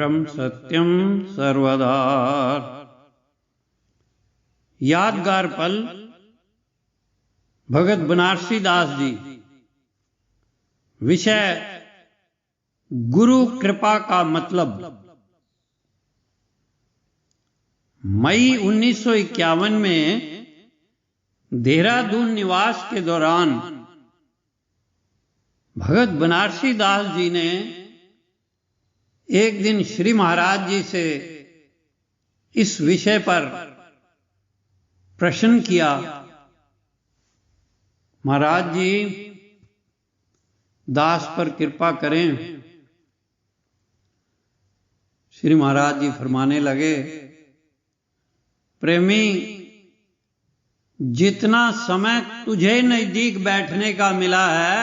ब्रह्म सत्यम सर्वदा। यादगार पल भगत बनारसी दास जी। विषय गुरु कृपा का मतलब। मई 1951 में देहरादून निवास के दौरान भगत बनारसी दास जी ने एक दिन श्री महाराज जी से इस विषय पर प्रश्न किया, महाराज जी दास पर कृपा करें। श्री महाराज जी फरमाने लगे, प्रेमी, जितना समय तुझे नजदीक बैठने का मिला है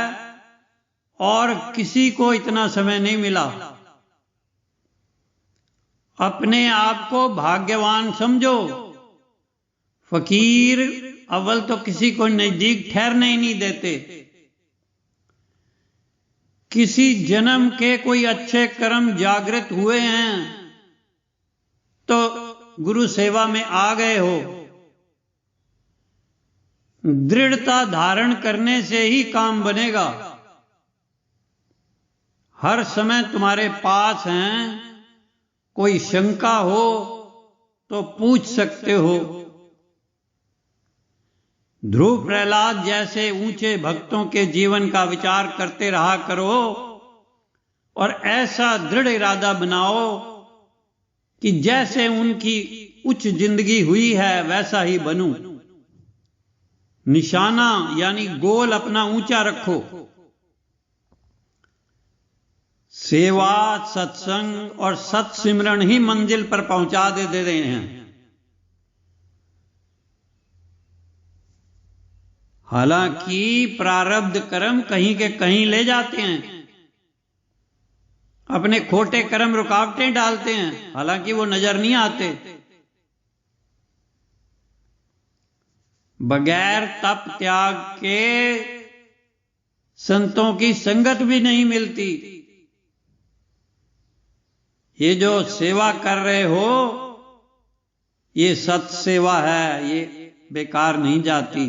और किसी को इतना समय नहीं मिला। अपने आप को भाग्यवान समझो। फकीर अव्वल तो किसी को नजदीक ठहरने ही नहीं देते। किसी जन्म के कोई अच्छे कर्म जागृत हुए हैं तो गुरु सेवा में आ गए हो। दृढ़ता धारण करने से ही काम बनेगा। हर समय तुम्हारे पास हैं, कोई शंका हो तो पूछ सकते हो। ध्रुव प्रहलाद जैसे ऊंचे भक्तों के जीवन का विचार करते रहा करो और ऐसा दृढ़ इरादा बनाओ कि जैसे उनकी उच्च जिंदगी हुई है वैसा ही बनूं। निशाना यानी गोल अपना ऊंचा रखो। सेवा, सत्संग और सत्सिमरण ही मंजिल पर पहुंचा दे रहे हैं। हालांकि प्रारब्ध कर्म कहीं के कहीं ले जाते हैं। अपने खोटे कर्म रुकावटें डालते हैं, हालांकि वो नजर नहीं आते। बगैर तप त्याग के संतों की संगत भी नहीं मिलती। ये जो सेवा कर रहे हो ये सत्सेवा है, ये बेकार नहीं जाती।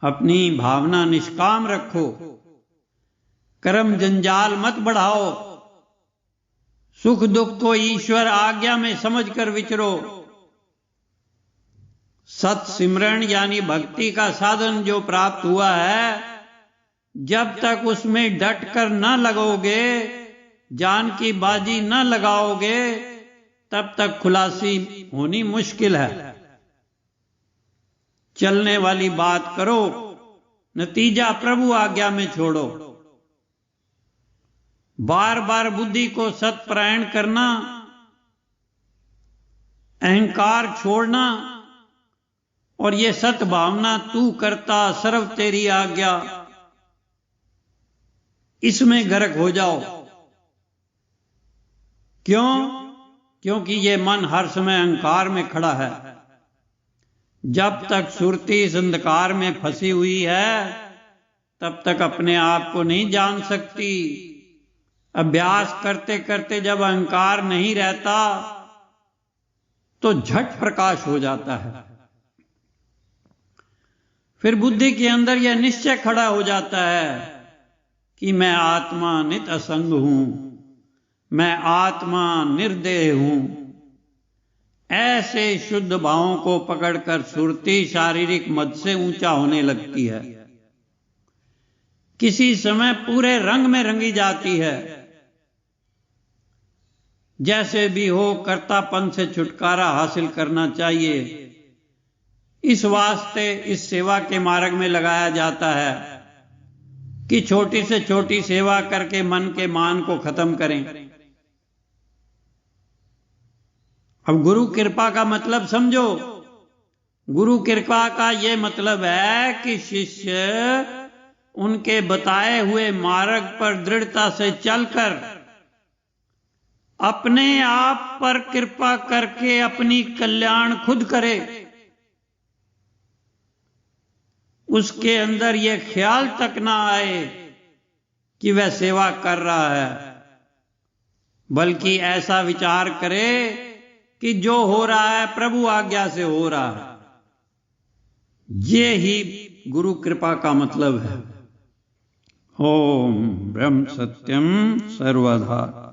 अपनी भावना निष्काम रखो। कर्म जंजाल मत बढ़ाओ। सुख दुख को ईश्वर आज्ञा में समझकर विचरो। सत सिमरण यानी भक्ति का साधन जो प्राप्त हुआ है, जब तक उसमें डट कर न लगोगे, जान की बाजी न लगाओगे, तब तक खुलासी होनी मुश्किल है। चलने वाली बात करो, नतीजा प्रभु आज्ञा में छोड़ो। बार बार बुद्धि को सत्परायण करना, अहंकार छोड़ना और ये सत भावना तू करता सर्व तेरी आज्ञा, इसमें गर्क हो जाओ। क्यों? क्योंकि ये मन हर समय अहंकार में खड़ा है। जब तक सुरती इस अंधकार में फंसी हुई है तब तक अपने आप को नहीं जान सकती। अभ्यास करते करते जब अहंकार नहीं रहता तो झट प्रकाश हो जाता है। फिर बुद्धि के अंदर यह निश्चय खड़ा हो जाता है कि मैं आत्मा नित असंग हूं, मैं आत्मा निर्देह हूं। ऐसे शुद्ध भावों को पकड़कर सुरती शारीरिक मद से ऊंचा होने लगती है। किसी समय पूरे रंग में रंगी जाती है। जैसे भी हो कर्तापन से छुटकारा हासिल करना चाहिए। इस वास्ते इस सेवा के मार्ग में लगाया जाता है कि छोटी से छोटी सेवा करके मन के मान को खत्म करें। अब गुरु कृपा का मतलब समझो। गुरु कृपा का यह मतलब है कि शिष्य उनके बताए हुए मार्ग पर दृढ़ता से चलकर अपने आप पर कृपा करके अपनी कल्याण खुद करे। उसके अंदर यह ख्याल तक ना आए कि वह सेवा कर रहा है। बल्कि ऐसा विचार करे कि जो हो रहा है प्रभु आज्ञा से हो रहा है। ये ही गुरु कृपा का मतलब है। ओम ब्रह्म सत्यम सर्वधा।